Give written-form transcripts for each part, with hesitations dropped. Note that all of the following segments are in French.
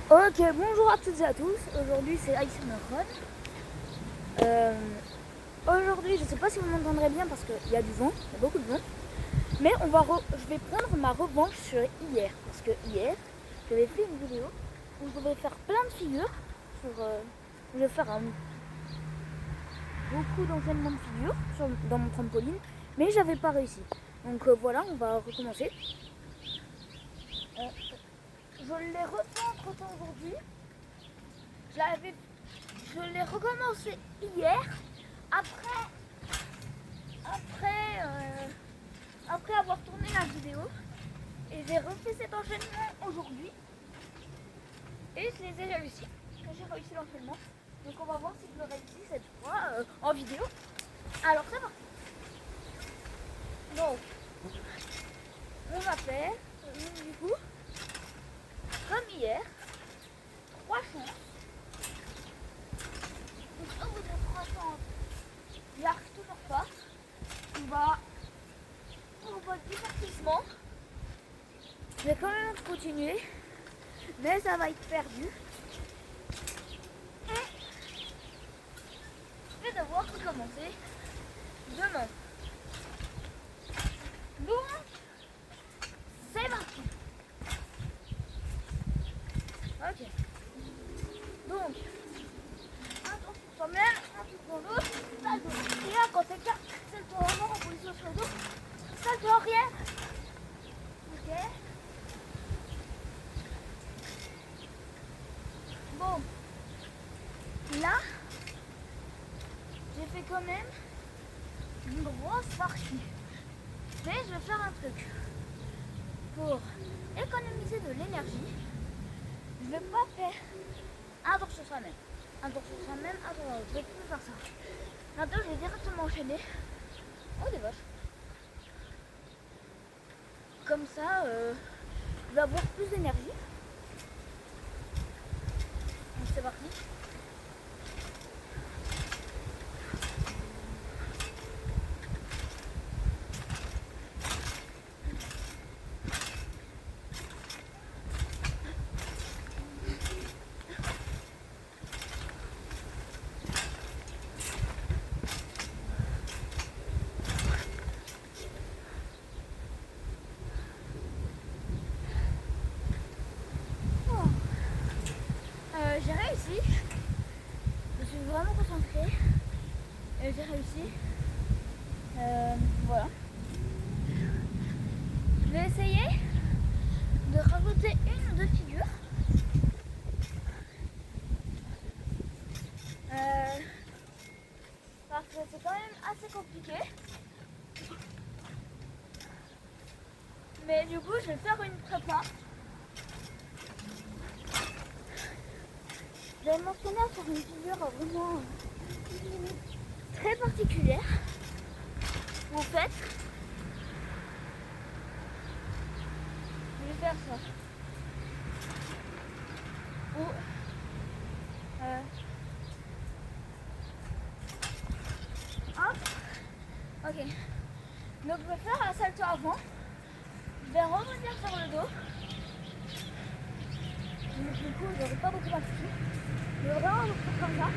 Ok, bonjour à toutes et à tous. Aujourd'hui c'est Ice Run. Aujourd'hui, je sais pas si vous m'entendrez bien parce qu'il y a du vent, il y a beaucoup de vent. Mais je vais prendre ma revanche sur hier. Parce que hier, j'avais fait une vidéo où je devais faire plein de figures. Je vais faire beaucoup d'entraînement de figures dans mon trampoline. Mais j'avais pas réussi. Donc voilà, on va recommencer. Je l'ai refait entre temps aujourd'hui. Je l'ai recommencé hier. Après avoir tourné la vidéo, et j'ai refait cet enchaînement aujourd'hui et je les ai réussi. J'ai réussi l'enchaînement, donc on va voir si je le réussis cette fois en vidéo. Alors c'est parti. Donc on va faire du coup comme hier 3 chances. Donc au bout de 3 chances, il n'y arrive toujours pas. On va divertissement. Je vais quand même continuer, mais ça va être perdu. Et je vais devoir recommencer demain. Donc, c'est parti. Ok. Donc, un tour sur soi-même, un tour sur l'autre, ça doit. Et là, quand c'est clair, c'est le tour en position sur le dos, ça doit rien. Ok. Bon, là, j'ai fait quand même une grosse partie. Mais je vais faire un truc. Pour économiser de l'énergie, je vais pas faire un tour sur soi-même. Un tour sur soi-même, un tour sur l'autre. Je vais plus faire ça. Maintenant, je vais directement enchaîner. Oh, des vaches. Comme ça, je vais avoir plus d'énergie. Donc, c'est parti. J'ai réussi. Je suis vraiment concentrée. J'ai réussi. Voilà. Je vais essayer de rajouter une ou deux figures. Parce que c'est quand même assez compliqué. Mais du coup, je vais faire une prépa. Je vais m'entraîner à faire une figure vraiment très particulière. En fait, je vais faire ça. Ou hop. Ok. Donc je vais faire un salto avant. Je vais revenir sur le dos. Du coup, je n'aurai pas beaucoup d'amplitude. Je vais vraiment le faire comme ça.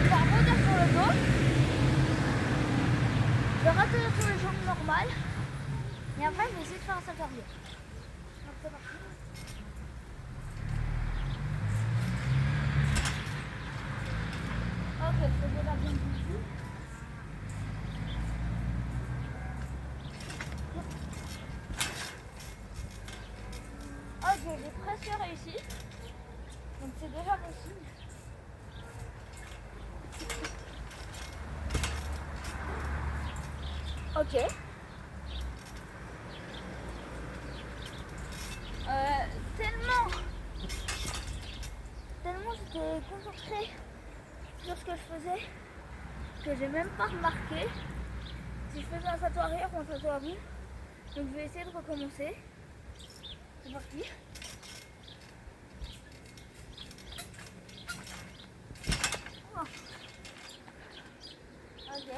Je vais revenir sur le dos. Je vais retenir sur les jambes normales. Et après, je vais essayer de faire un salto arrière. Donc c'est parti. Ok, c'est déjà bien foutu. Ok, j'ai presque réussi. Donc c'est déjà bon signe. Ok. Tellement j'étais concentrée sur ce que je faisais que j'ai même pas remarqué si je faisais un salto arrière ou un salto avant. Donc je vais essayer de recommencer. C'est parti. Oh. Ok.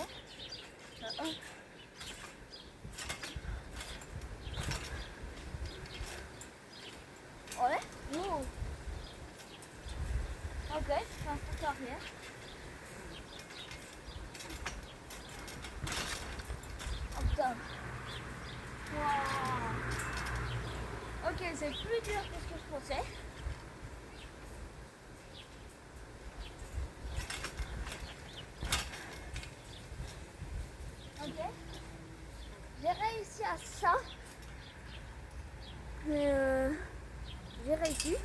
Ouais, Ok, je fais un saut arrière. Oh putain. Wow. Ok, c'est plus dur que ce que je pensais. Ok. J'ai réussi à ça. Mais j'ai réussi.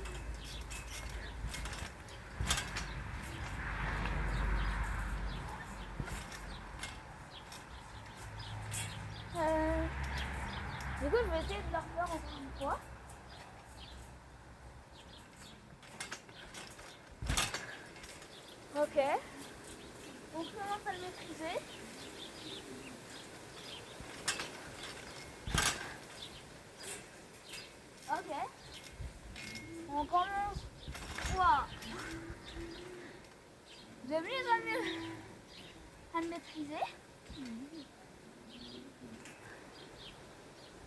Du coup, je vais essayer de le refaire encore une fois. Ok. On commence à le maîtriser. Ok. On commence. Wow. De mieux en mieux à le maîtriser.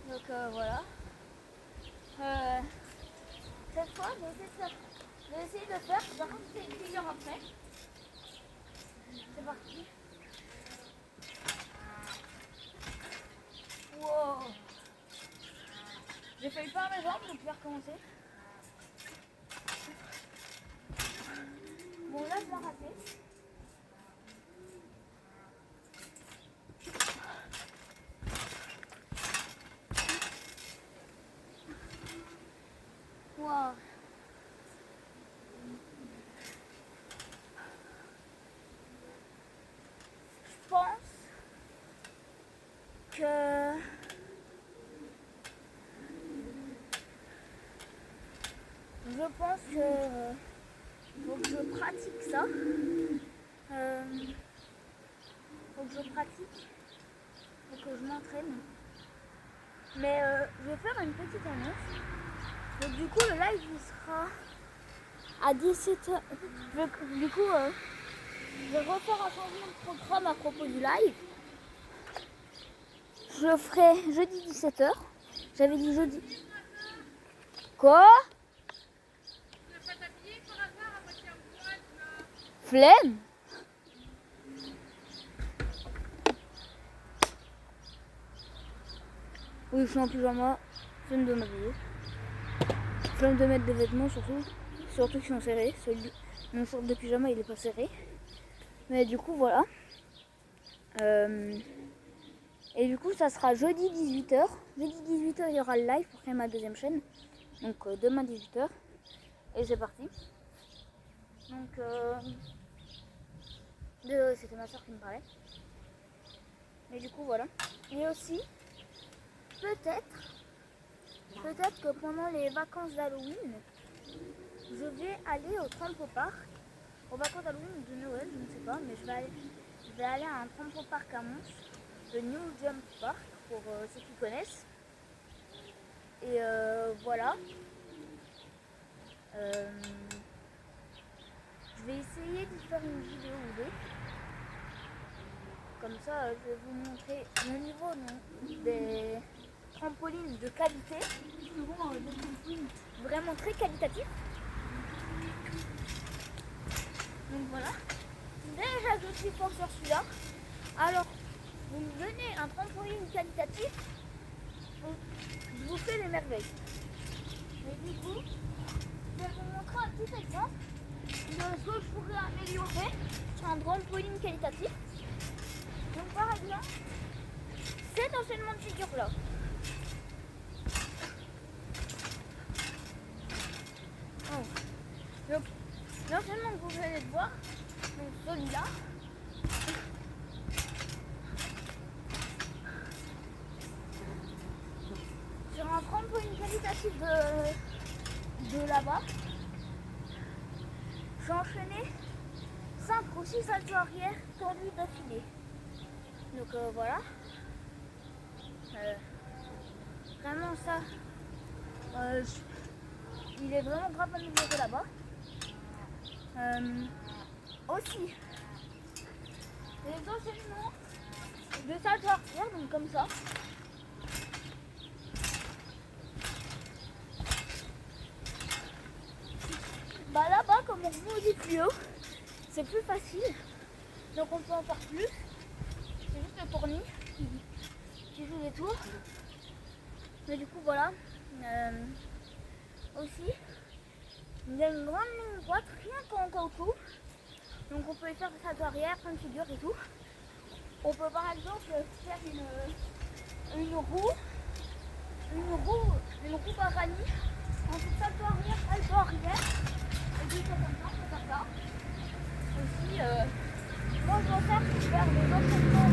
Donc voilà. Cette fois, je vais essayer de faire. Par contre, c'est une figure après. C'est parti. Wow. J'ai failli pas mes jambes, donc je vais recommencer. Bon, là, je l'ai raté. Wow. Je pense que faut que je pratique ça. Faut que je pratique. Faut que je m'entraîne. Mais je vais faire une petite annonce. Donc du coup le live il sera à 17h. Du coup je vais refaire un changement de programme à propos du live. Je le ferai jeudi 17h. J'avais dit jeudi. Quoi? Tu n'as pas t'habiller par hasard à moitié en boîte là? Flemme? Oui, je suis en pyjama. Flemme de m'habiller. Flemme de mettre des vêtements surtout. Surtout qu'ils sont serrés. Mon short de pyjama il est pas serré. Mais du coup voilà. Et du coup ça sera jeudi 18h. Jeudi 18h il y aura le live pour créer ma deuxième chaîne. Donc demain 18h. Et c'est parti. Donc c'était ma soeur qui me parlait. Mais du coup voilà. Et aussi peut-être que pendant les vacances d'Halloween, je vais aller au trampopark. Aux vacances d'Halloween ou de Noël, je ne sais pas, mais je vais aller à un trampopark à Mons, le New Jump Park, pour ceux qui connaissent. Et voilà. Je vais essayer de faire une vidéo ou deux. Comme ça, je vais vous montrer le niveau des trampolines de qualité. Des trampolines vraiment très qualitatifs. Donc voilà. Déjà, je suis fort sur celui-là. Alors, vous me donnez un trampoline qualitatif, je vous fais des merveilles. Et du coup, je vais vous montrer un petit exemple de ce que je pourrais améliorer sur un trampoline qualitatif. Donc par exemple, cet enchaînement de figures là. Oh. Donc l'enchaînement que vous venez de voir, donc celui-là. Sur un trampoline qualitatif de là-bas, j'ai enchaîné 5 ou 6 saltos arrière tendus d'affilée. Donc voilà. Vraiment ça, il est vraiment grave amélioré là-bas. Aussi, les enchaînements de saltos arrière, donc comme ça. Bah là-bas, comme mon maudit fluo. C'est plus facile. Donc on peut en faire plus. C'est juste le tournis qui joue des tours. Mais du coup voilà. Aussi, il y a une grande ligne droite, rien qu'en caoutchouc. Donc on peut y faire des saltos arrière, plein de figures et tout. On peut par exemple faire une roue barani. Ensuite salto arrière. Et puis comme ça, on peut faire ça. Aussi, moi je dois faire des entraînements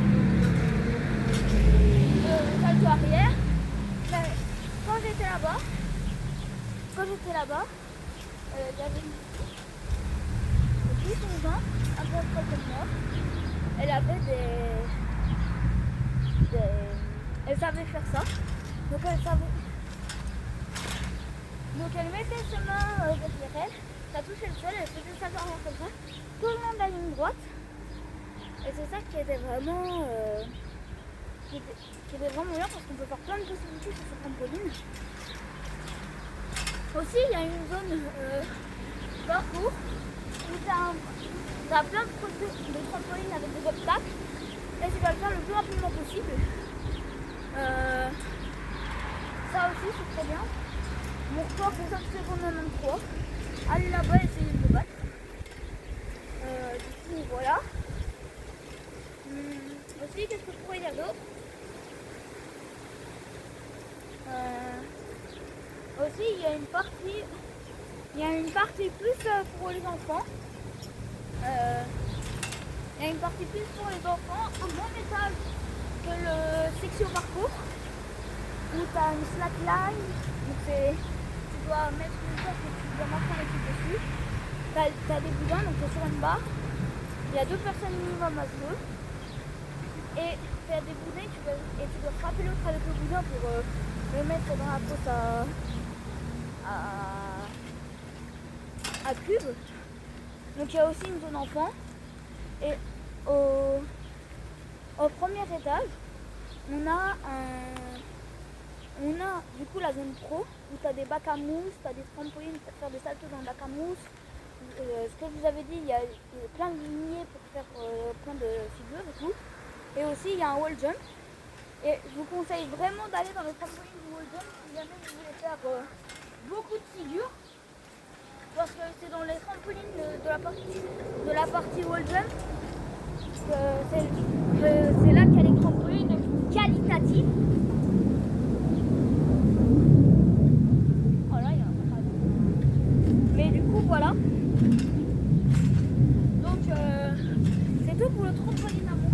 de salto arrière. Mais quand j'étais là-bas, il y avait une fille de 12 ans, un peu près comme moi. Elle avait elle savait faire ça. Donc elle mettait ses mains derrière elle, ça touchait le sol, elle faisait le salto arrière comme ça, tout le long de la ligne droite. Et c'est ça qui était vraiment bien parce qu'on peut faire plein de possibilités sur ce trampoline. Aussi, il y a une zone parcours où tu as plein de trampolines avec des obstacles et tu dois le faire le plus rapidement possible. Ça aussi, c'est très bien. Mon record, c'est 5 secondes 93. Allez là-bas, essayez de le battre. Du coup, voilà. Aussi, qu'est-ce que je pourrais dire d'autre? Aussi, il y a une partie plus pour les enfants. Il y a une partie plus pour les enfants, un bon étage que le section parcours, où tu as une slackline, donc tu dois mettre une corde et tu dois marcher avec dessus. Tu as des boudins, donc tu es sur une barre. Il y a 2 personnes minimum à jouer. Et tu as des boudins et tu dois frapper l'autre avec le boudin pour le mettre dans la fosse à cube. Donc il y a aussi une zone enfant. Et au premier étage, on a du coup la zone pro où tu as des bacs à mousse, tu as des trampolines pour faire des saltos dans le bac à mousse. Ce que je vous avais dit, il y a plein de lignées pour faire plein de figures et tout. Et aussi il y a un wall jump. Et je vous conseille vraiment d'aller dans les trampolines du wall jump si jamais vous voulez faire beaucoup de figures. Parce que c'est dans les trampolines de la partie wall jump c'est là qu'il y a les trampolines qualitatives. Voilà, il y a un. Mais du coup, voilà. Donc, c'est tout pour le trampoline à mon.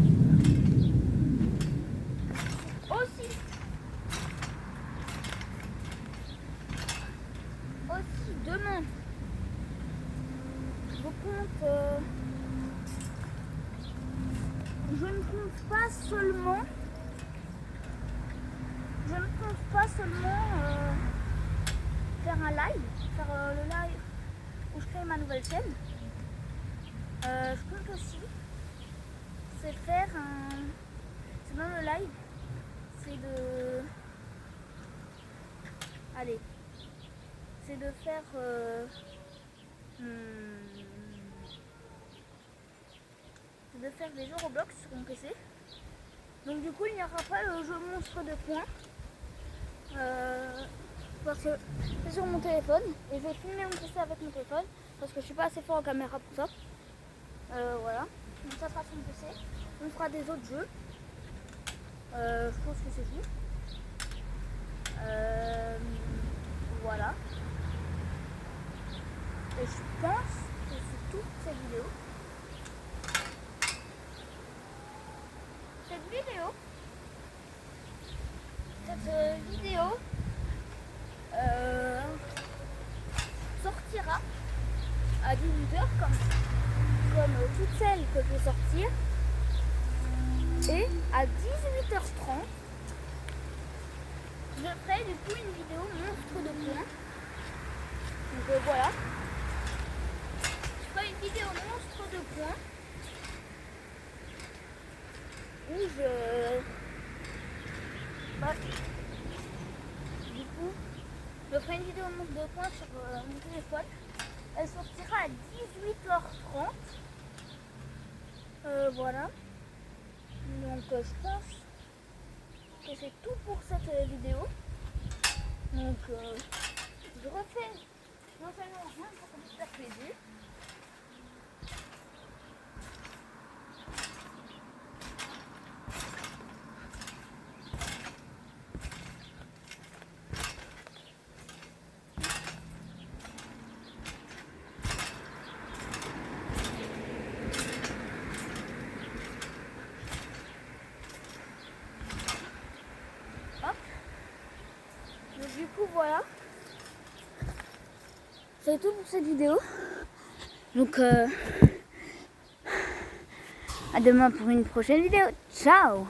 Aussi, demain, je ne compte pas seulement faire un live, le live où je crée ma nouvelle chaîne. Je compte aussi faire c'est dans le live, c'est de faire des jeux Roblox sur mon PC. Donc du coup il n'y aura pas le jeu monstre de points parce que c'est sur mon téléphone et je vais filmer mon PC avec mon téléphone parce que je suis pas assez fort en caméra pour ça. Voilà, donc ça sera sur mon PC. On fera des autres jeux. Je pense que c'est tout. Voilà. Et je pense que c'est toute cette vidéo. Cette vidéo sortira à 18 h comme toutes celles que je vais sortir. Et à 18 h 30, je ferai du coup une vidéo monstre de points. Donc voilà. Je ferai une vidéo monstre de points où du coup, je ferai une vidéo monstre de points sur mon téléphone. Elle sortira à 18 30. Voilà. Donc je pense que c'est tout pour cette vidéo. Donc je refais non seulement rien pour me faire plaisir. Donc du coup voilà, c'est tout pour cette vidéo. Donc à demain pour une prochaine vidéo. Ciao!